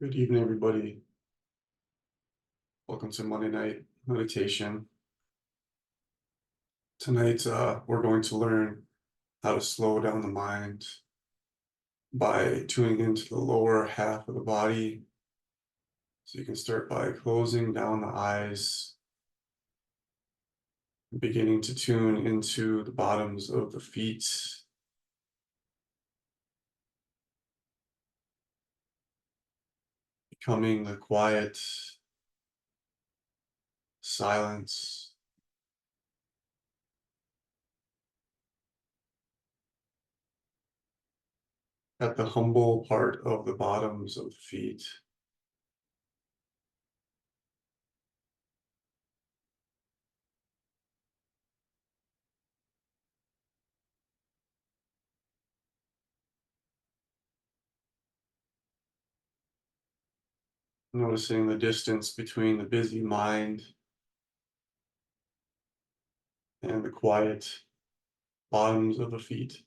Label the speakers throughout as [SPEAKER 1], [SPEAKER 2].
[SPEAKER 1] Good evening, everybody. Welcome to Monday night meditation. Tonight, we're going to learn how to slow down the mind by tuning into the lower half of the body. So you can start by closing down the eyes, beginning to tune into the bottoms of the feet, becoming the quiet silence at the humble part of the bottoms of the feet. Noticing the distance between the busy mind and the quiet bottoms of the feet.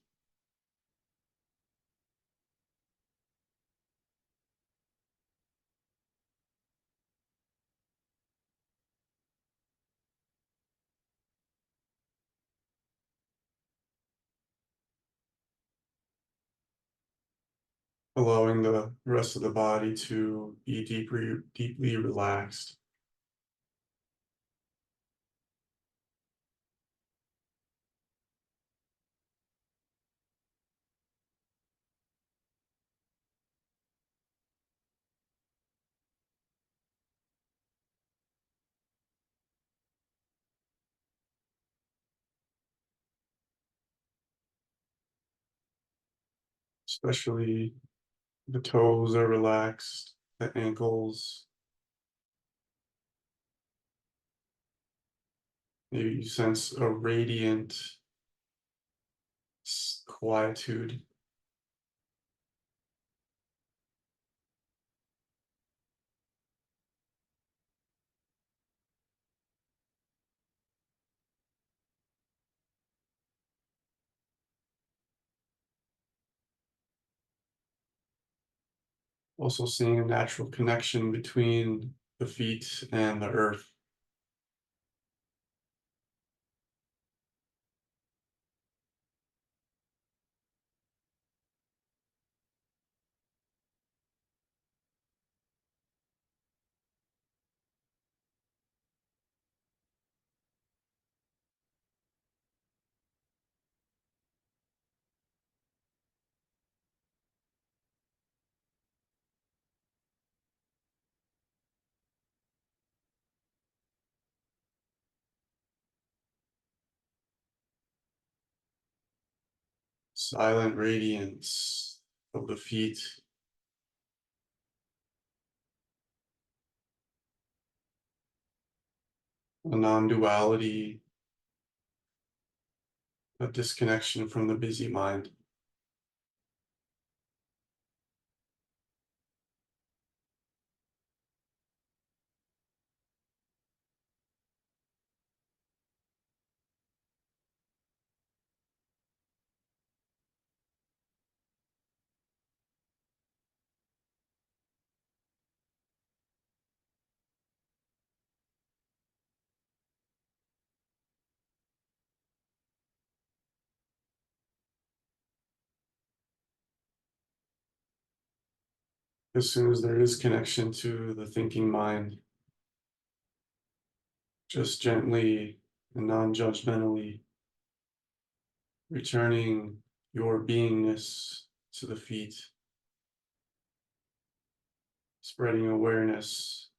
[SPEAKER 1] Allowing the rest of the body to be deeply relaxed. Especially the toes are relaxed, the ankles. Maybe you sense a radiant quietude. Also seeing a natural connection between the feet and the earth. Silent radiance of the feet. A non-duality, a disconnection from the busy mind. As soon as there is connection to the thinking mind, just gently and non-judgmentally returning your beingness to the feet, spreading awareness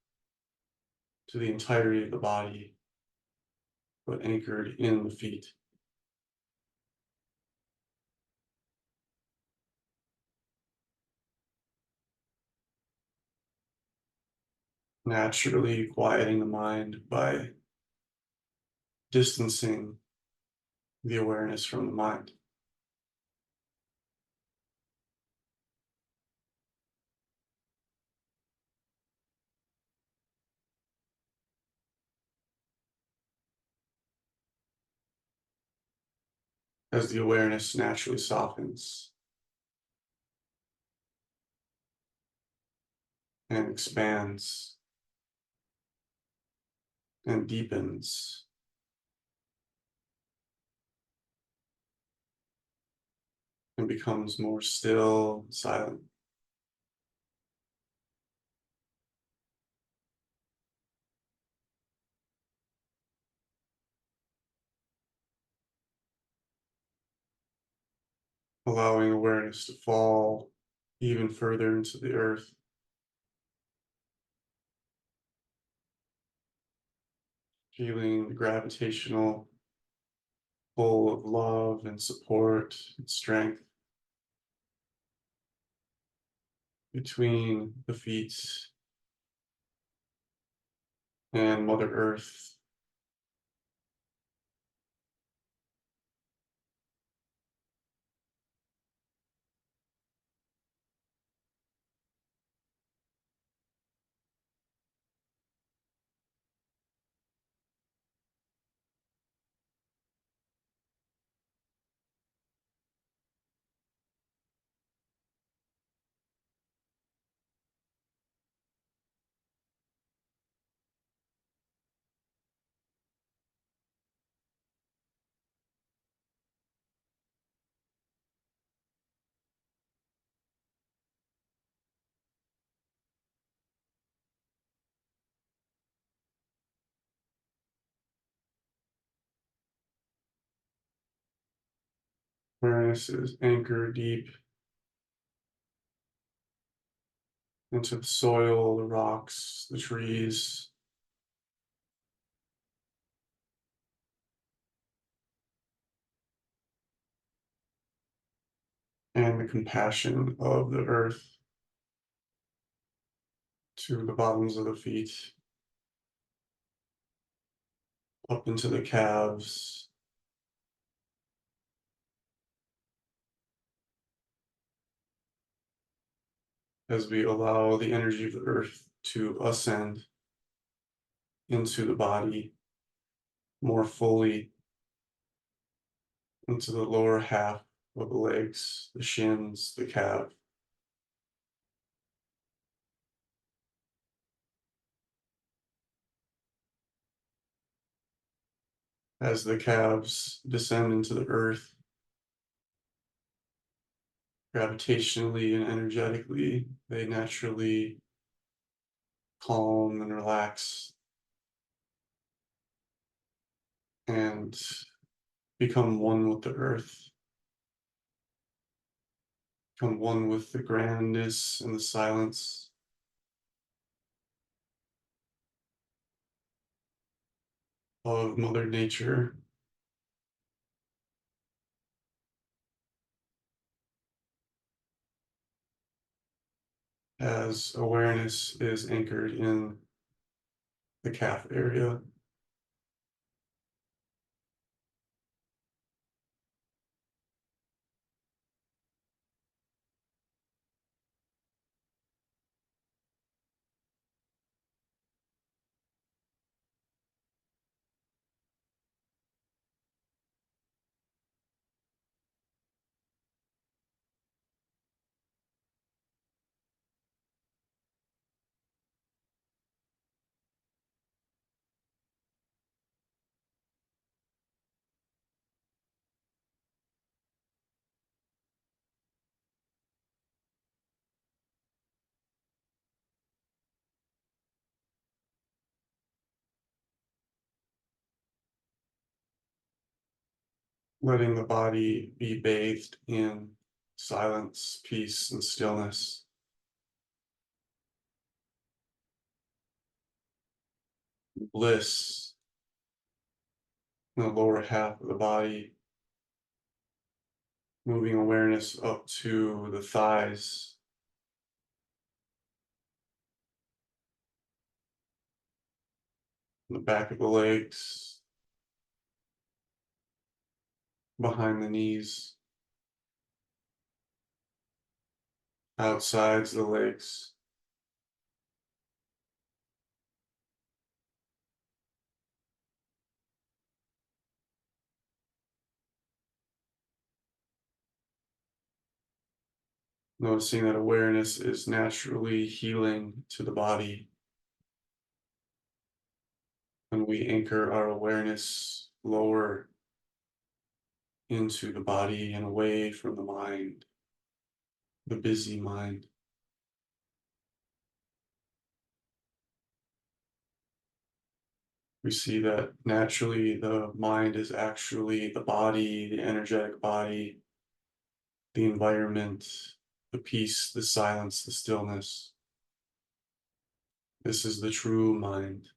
[SPEAKER 1] to the entirety of the body, but anchored in the feet. Naturally quieting the mind by distancing the awareness from the mind. As the awareness naturally softens, and expands and deepens and becomes more still, silent, allowing awareness to fall even further into the earth, feeling the gravitational pull of love and support and strength between the feet and Mother Earth, awareness is anchored deep into the soil, the rocks, the trees, and the compassion of the earth to the bottoms of the feet, up into the calves, as we allow the energy of the earth to ascend into the body more fully, into the lower half of the legs, the shins, the calf, as the calves descend into the earth, gravitationally and energetically, they naturally calm and relax and become one with the earth, become one with the grandness and the silence of Mother Nature, as awareness is anchored in the calf area. Letting the body be bathed in silence, peace, and stillness, bliss in the lower half of the body, moving awareness up to the thighs, the back of the legs, behind the knees, outsides the legs, Noticing that awareness is naturally healing to the body when we anchor our awareness lower into the body and away from the mind, the busy mind. We see that naturally the mind is actually the body, the energetic body, the environment, the peace, the silence, the stillness. This is the true mind.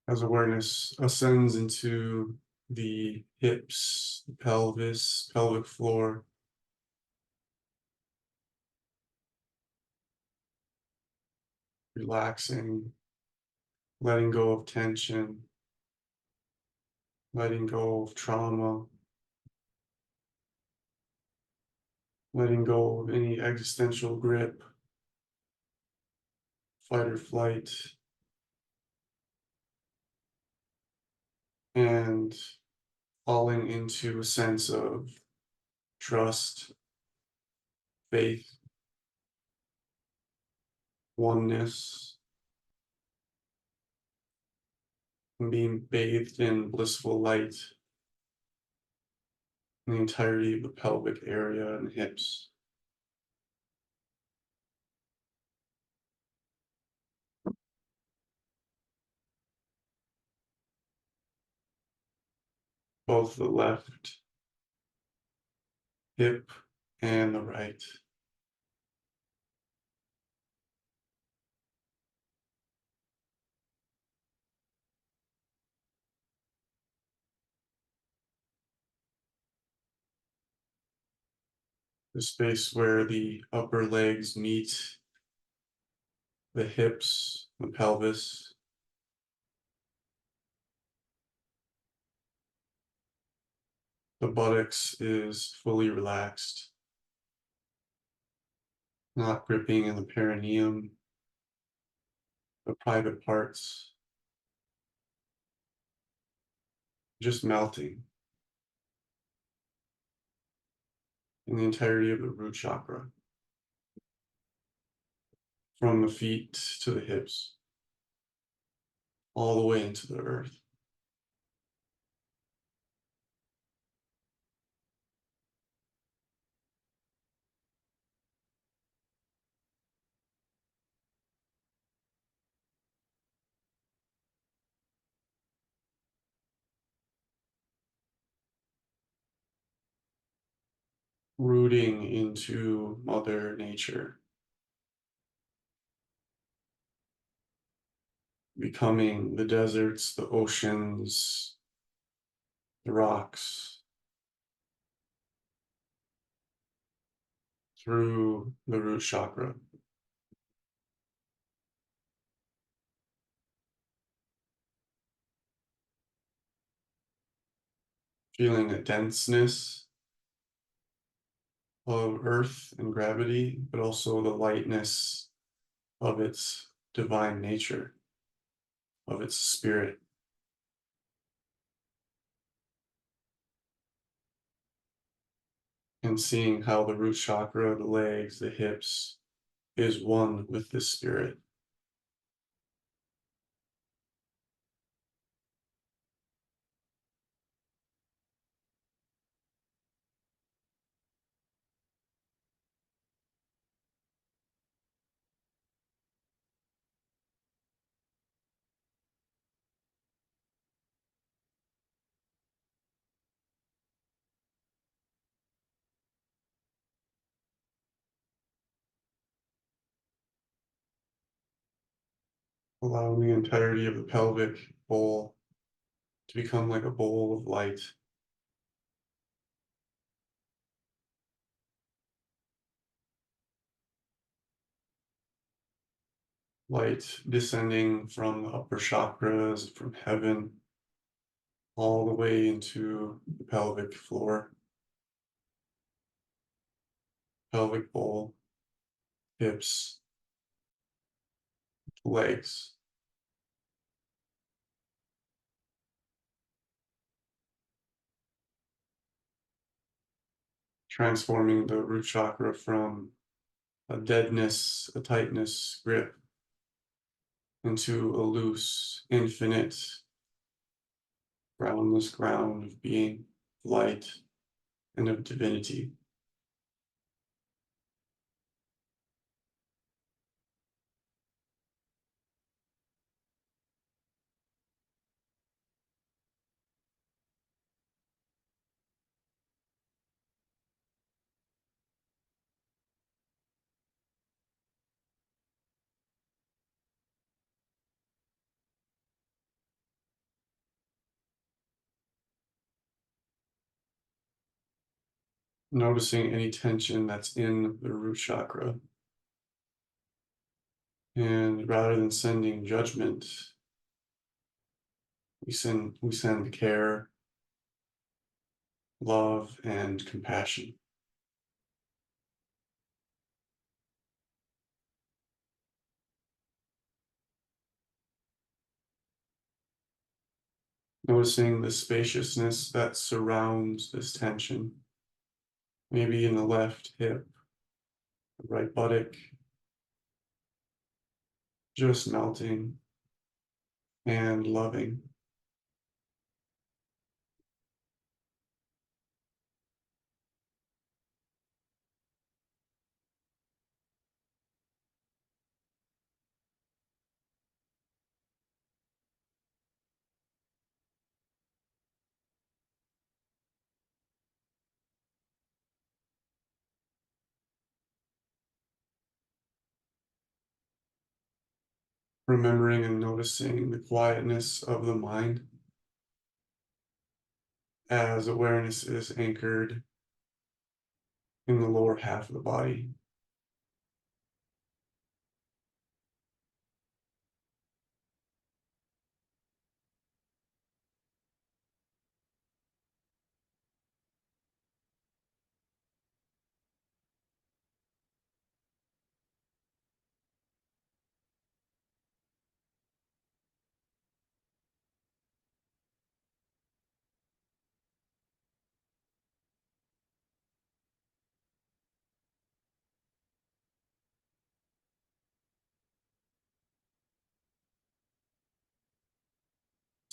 [SPEAKER 1] As awareness ascends into the hips, the pelvis, pelvic floor, relaxing, letting go of tension, letting go of trauma, letting go of any existential grip, fight or flight, and falling into a sense of trust, faith, oneness, and being bathed in blissful light in the entirety of the pelvic area and hips. Both the left hip and the right. The space where the upper legs meet the hips, the pelvis. The buttocks is fully relaxed, not gripping in the perineum, the private parts, just melting in the entirety of the root chakra, from the feet to the hips, all the way into the earth. Rooting into Mother Nature, becoming the deserts, the oceans, the rocks, through the root chakra, feeling a denseness of earth and gravity, but also the lightness of its divine nature, of its spirit, and seeing how the root chakra, the legs, the hips is one with the spirit. Allowing the entirety of the pelvic bowl to become like a bowl of light, light descending from the upper chakras, from heaven, all the way into the pelvic floor, pelvic bowl, hips, legs, transforming the root chakra from a deadness, a tightness grip into a loose, infinite, groundless ground of being, light, and of divinity. Noticing any tension that's in the root chakra. And rather than sending judgment, we send care, love, and compassion. Noticing the spaciousness that surrounds this tension, maybe in the left hip, the right buttock, just melting and loving. Remembering and noticing the quietness of the mind as awareness is anchored in the lower half of the body.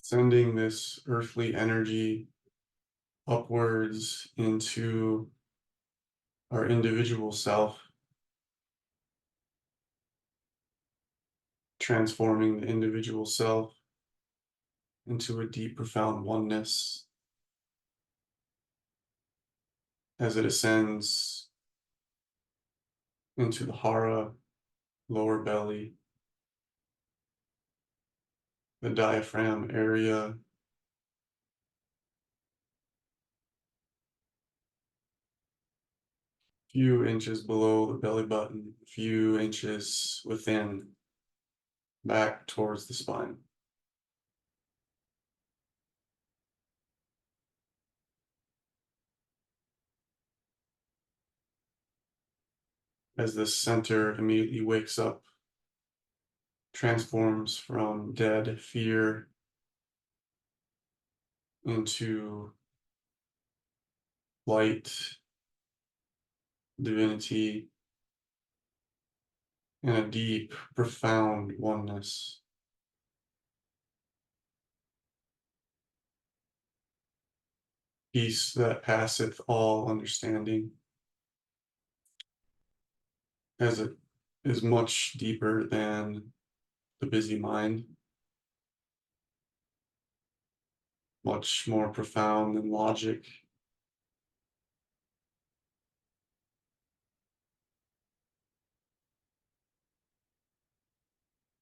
[SPEAKER 1] Sending this earthly energy upwards into our individual self, transforming the individual self into a deep, profound oneness as it ascends into the hara, lower belly, the diaphragm area, few inches below the belly button, few inches within, back towards the spine. As the center immediately wakes up, transforms from dead fear into light, divinity, and a deep, profound oneness. Peace that passeth all understanding, as it is much deeper than the busy mind, much more profound than logic,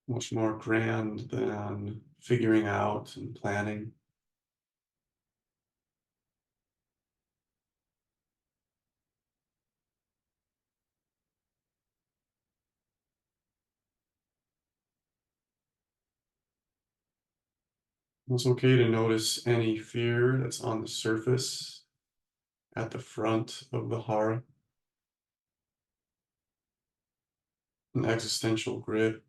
[SPEAKER 1] much more grand than figuring out and planning. It's okay to notice any fear that's on the surface at the front of the hara, an existential grip,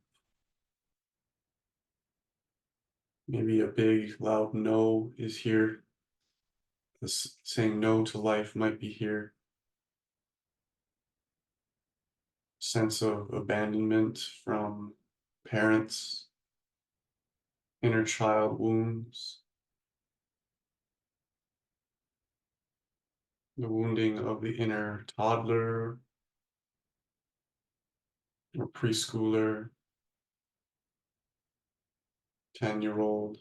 [SPEAKER 1] maybe a big loud no is here. This saying no to life might be here. Sense of abandonment from parents, inner child wounds, the wounding of the inner toddler or preschooler, 10-year-old,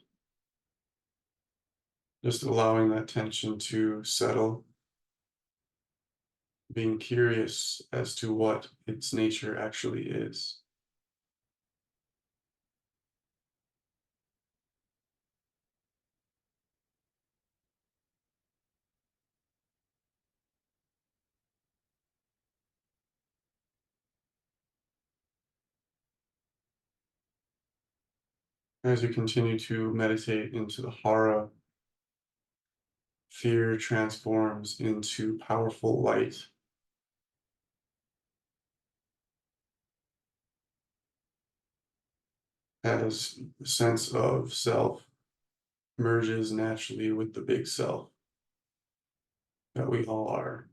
[SPEAKER 1] just allowing that tension to settle, being curious as to what its nature actually is. As you continue to meditate into the hara, fear transforms into powerful light as the sense of self merges naturally with the big self that we all are.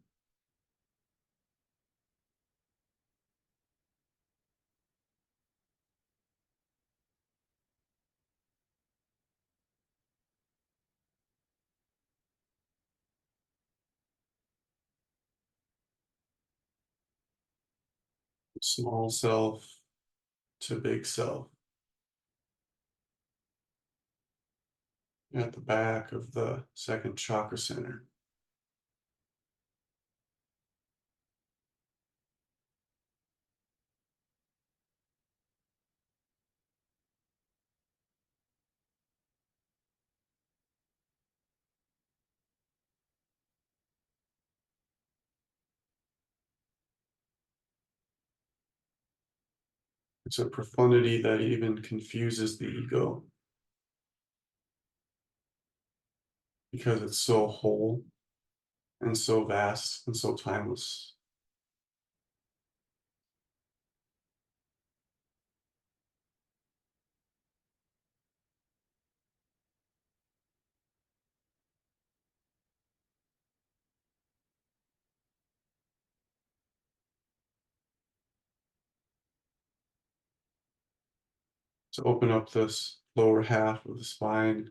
[SPEAKER 1] Small self to big self at the back of the second chakra center. It's a profundity that even confuses the ego because it's so whole and so vast and so timeless. To open up this lower half of the spine,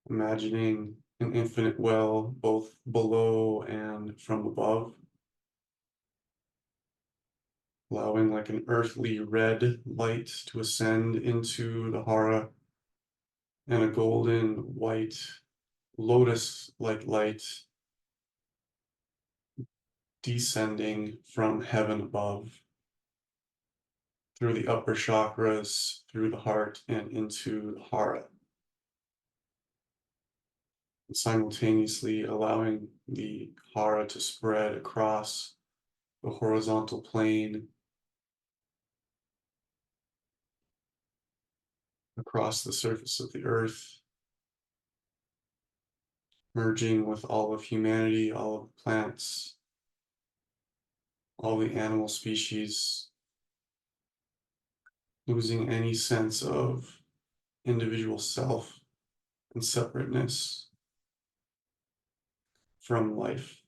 [SPEAKER 1] imagining an infinite well both below and from above, allowing like an earthly red light to ascend into the hara and a golden white lotus-like light descending from heaven above through the upper chakras, through the heart, and into the hara, and simultaneously allowing the hara to spread across the horizontal plane, across the surface of the earth, merging with all of humanity, all of the plants, all the animal species, losing any sense of individual self and separateness from life.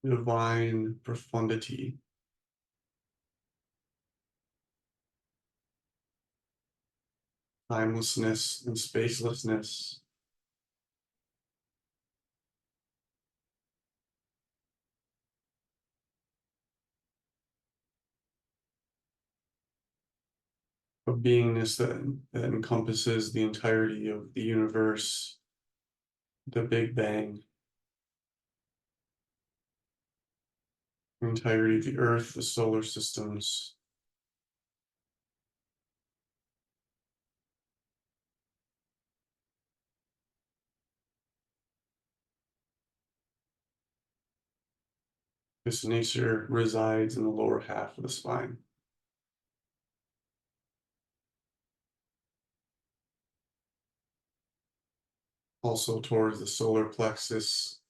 [SPEAKER 1] divine profundity, timelessness, and spacelessness. Of beingness that encompasses the entirety of the universe, the Big Bang, the entirety of the Earth, the solar systems. This nature resides in the lower half of the spine. Also towards the solar plexus,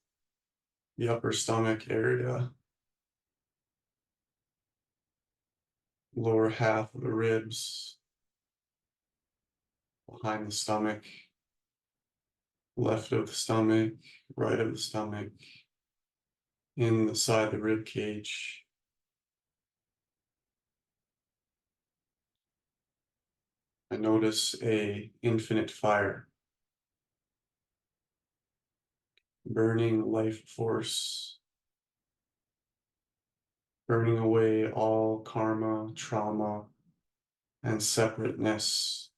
[SPEAKER 1] the upper stomach area, lower half of the ribs, behind the stomach, left of the stomach, right of the stomach, in the side of the rib cage. I notice a infinite fire, burning life force, burning away all karma, trauma, and separateness,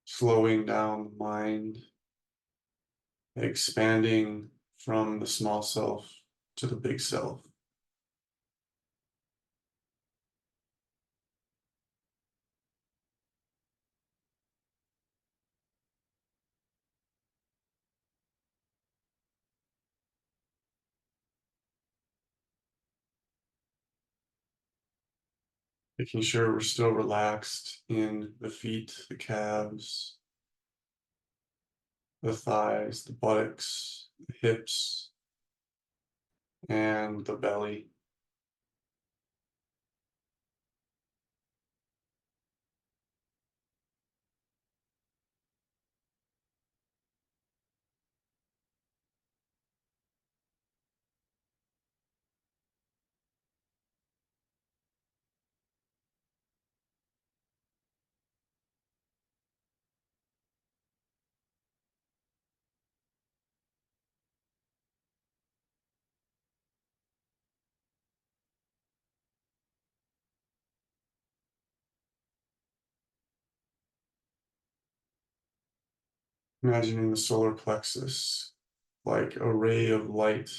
[SPEAKER 1] slowing down the mind, expanding from the small self to the big self. Making sure we're still relaxed in the feet, the calves, the thighs, the buttocks, the hips, and the belly. Imagining the solar plexus like a ray of light,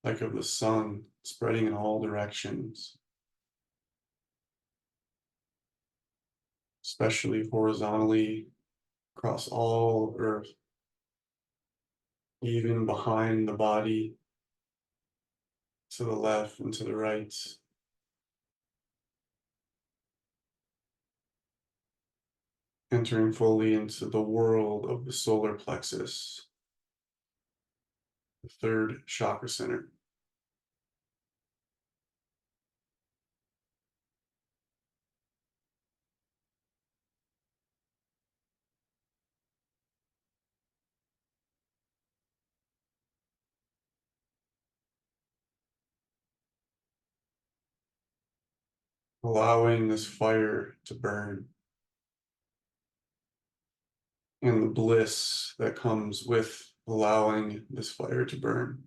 [SPEAKER 1] like of the sun, spreading in all directions, especially horizontally across all Earth, even behind the body, to the left and to the right, entering fully into the world of the solar plexus, the third chakra center. Allowing this fire to burn and the bliss that comes with allowing this fire to burn.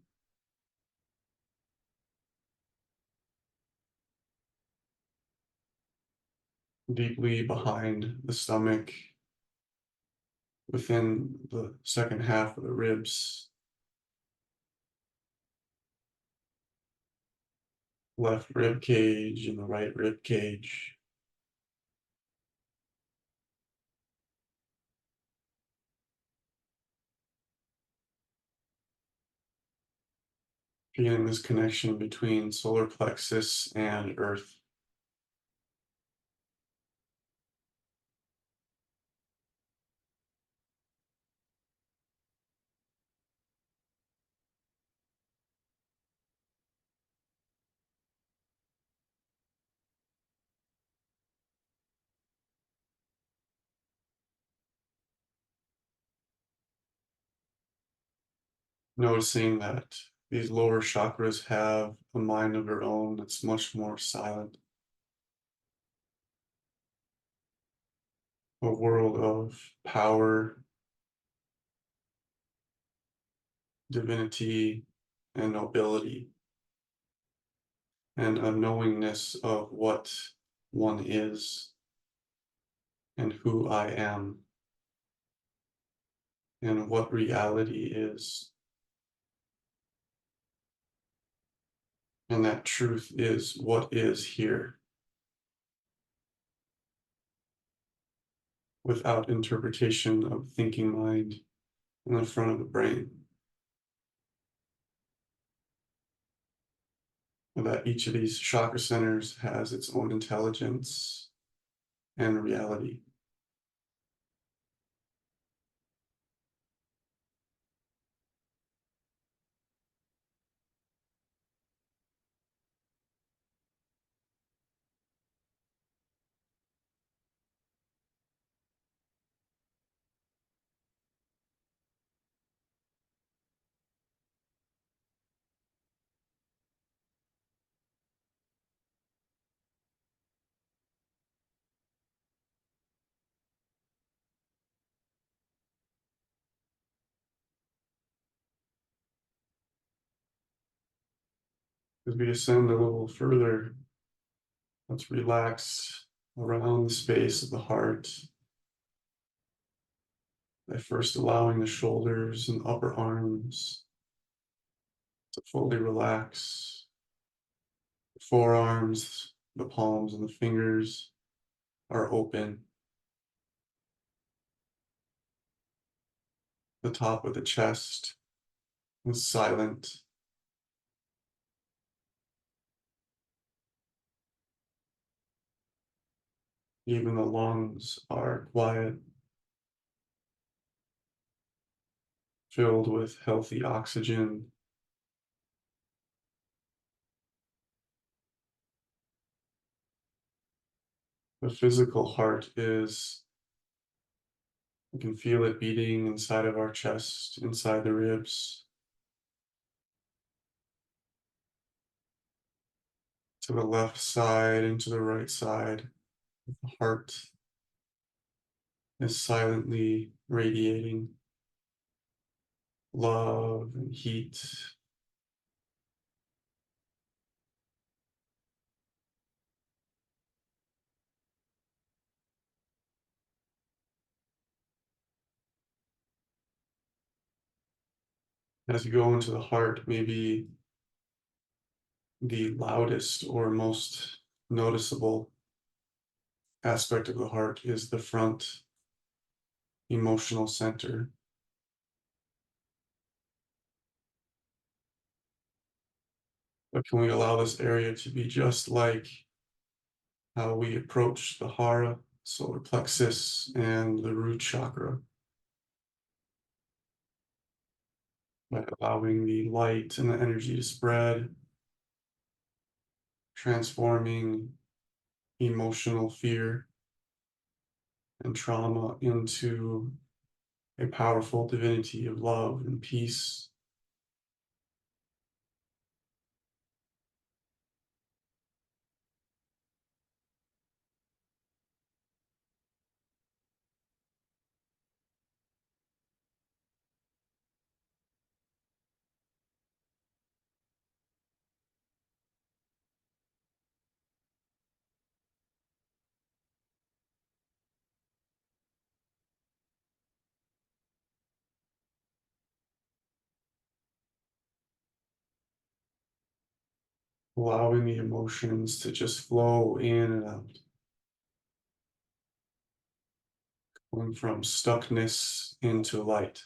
[SPEAKER 1] Deeply behind the stomach, within the second half of the ribs, left rib cage and the right rib cage. Feeling this connection between solar plexus and earth. Noticing that these lower chakras have a mind of their own that's much more silent, a world of power, divinity, and nobility, and a knowingness of what one is and who I am and what reality is. And that truth is what is here without interpretation of thinking mind in the front of the brain. And that each of these chakra centers has its own intelligence and reality. As we ascend a little further, let's relax around the space of the heart by first allowing the shoulders and upper arms to fully relax. The forearms, the palms, and the fingers are open. The top of the chest is silent. Even the lungs are quiet, filled with healthy oxygen. The physical heart is, you can feel it beating inside of our chest, inside the ribs, to the left side and to the right side. The heart is silently radiating love and heat. As you go into the heart, maybe the loudest or most noticeable aspect of the heart is the front emotional center. But can we allow this area to be just like how we approach the hara, solar plexus, and the root chakra, by allowing the light and the energy to spread, transforming emotional fear and trauma into a powerful divinity of love and peace. Allowing the emotions to just flow in and out, going from stuckness into light.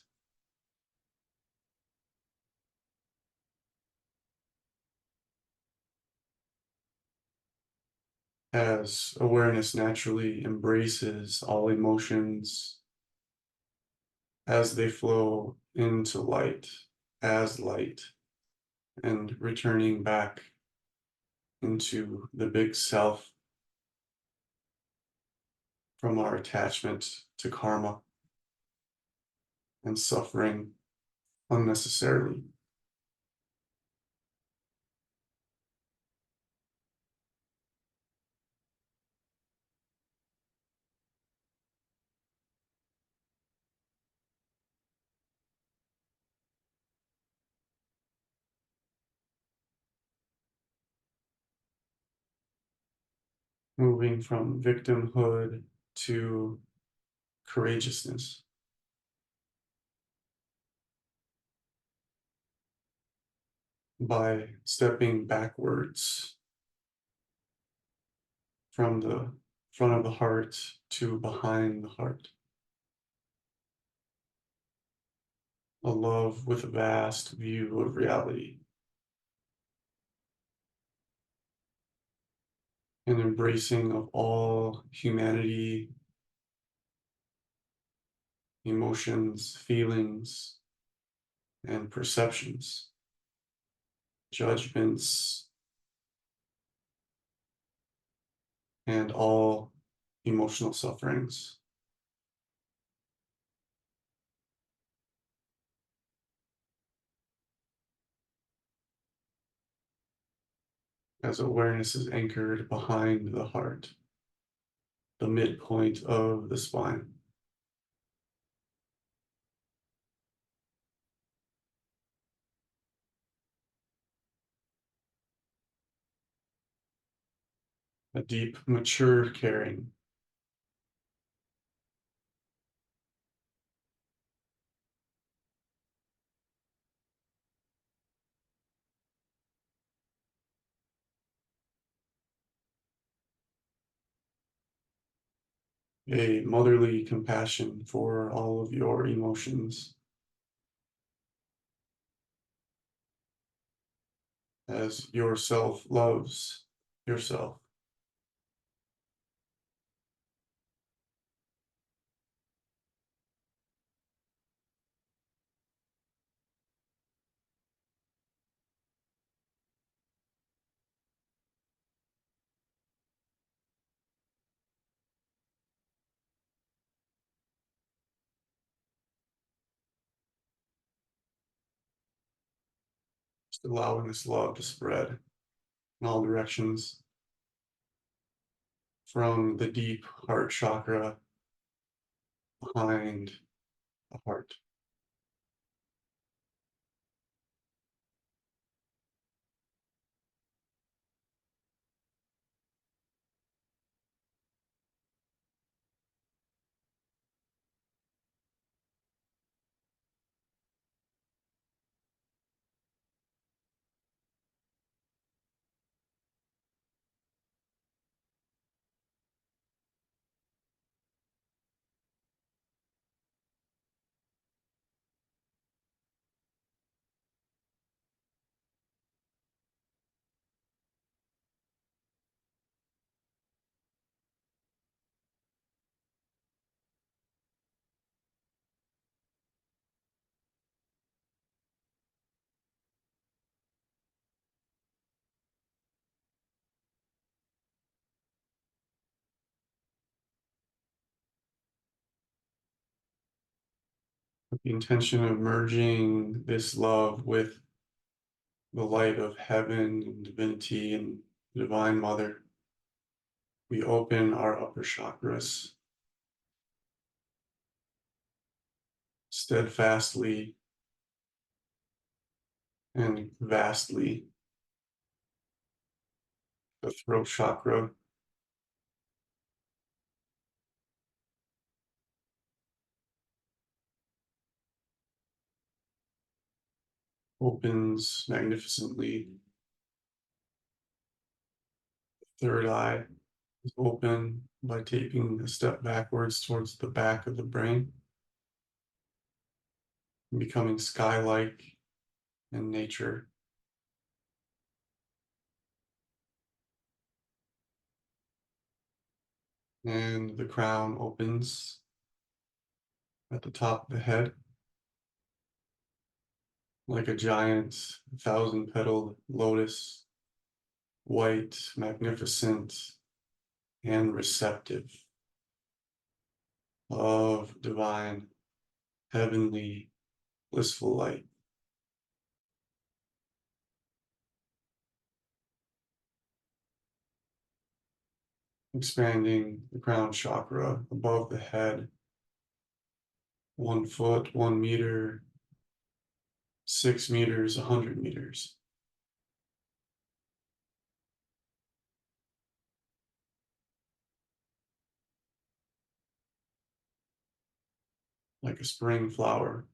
[SPEAKER 1] As awareness naturally embraces all emotions as they flow into light, as light, and returning back into the big self from our attachment to karma and suffering unnecessarily. Moving from victimhood to courageousness by stepping backwards from the front of the heart to behind the heart. A love with a vast view of reality, an embracing of all humanity, emotions, feelings, and perceptions, judgments, and all emotional sufferings. As awareness is anchored behind the heart, the midpoint of the spine. A deep, mature caring, a motherly compassion for all of your emotions as yourself loves yourself. Just allowing this love to spread in all directions from the deep heart chakra behind the heart. With the intention of merging this love with the light of heaven and divinity and Divine Mother, we open our upper chakras steadfastly and vastly. The throat chakra opens magnificently. The third eye is open by taking a step backwards towards the back of the brain and becoming sky-like in nature. And the crown opens at the top of the head like a giant thousand-petaled lotus, white, magnificent, and receptive of divine, heavenly, blissful light. expanding the crown chakra above the head, 1 foot, 1 meter, 6 meters, 100 meters. Like a spring flower.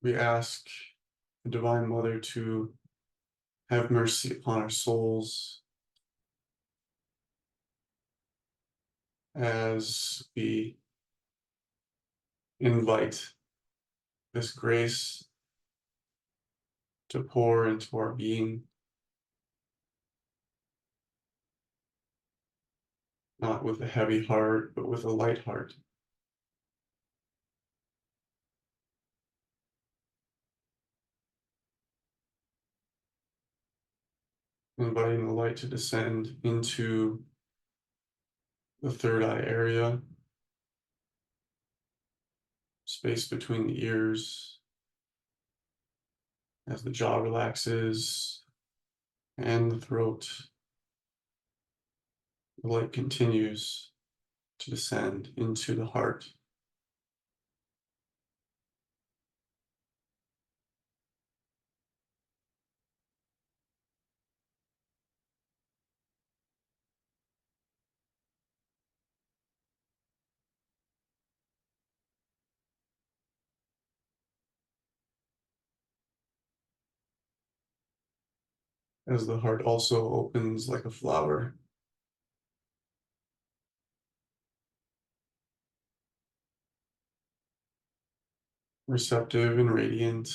[SPEAKER 1] We ask the Divine Mother to have mercy upon our souls as we invite this grace to pour into our being, not with a heavy heart, but with a light heart. Inviting the light to descend into the third eye area, space between the ears, as the jaw relaxes and the throat. The light continues to descend into the heart. As the heart also opens like a flower, receptive and radiant,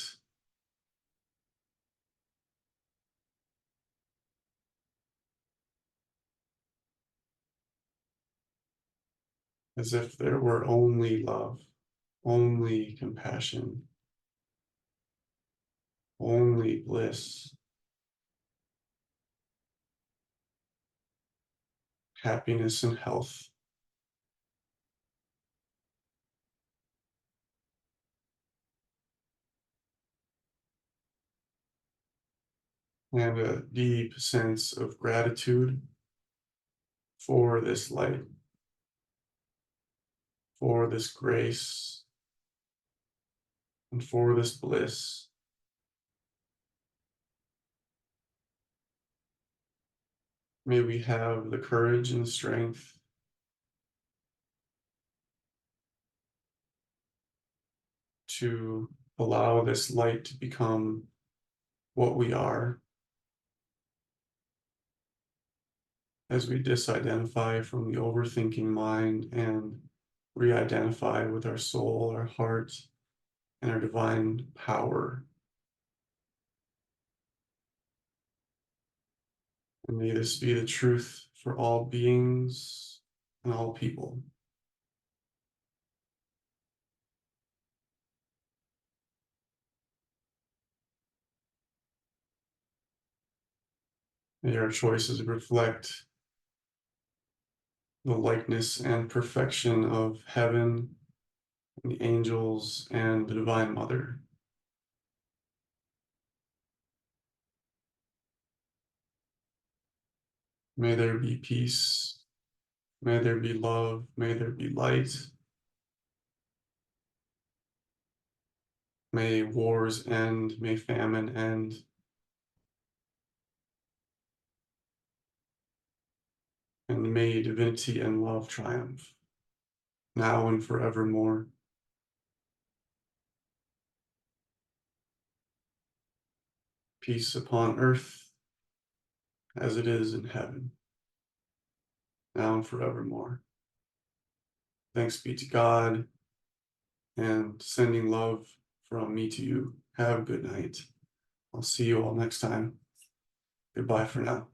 [SPEAKER 1] as if there were only love, only compassion, only bliss, happiness and health, and a deep sense of gratitude for this light, for this grace, and for this bliss. May we have the courage and strength to allow this light to become what we are, as we disidentify from the overthinking mind and re-identify with our soul, our heart, and our divine power. And may this be the truth for all beings and all people. May our choices reflect the likeness and perfection of heaven, and the angels, and the Divine Mother. May there be peace, may there be love, may there be light. May wars end, may famine end. And may divinity and love triumph, now and forevermore. Peace upon earth as it is in heaven, now and forevermore. Thanks be to God, and sending love from me to you. Have a good night. I'll see you all next time. Goodbye for now.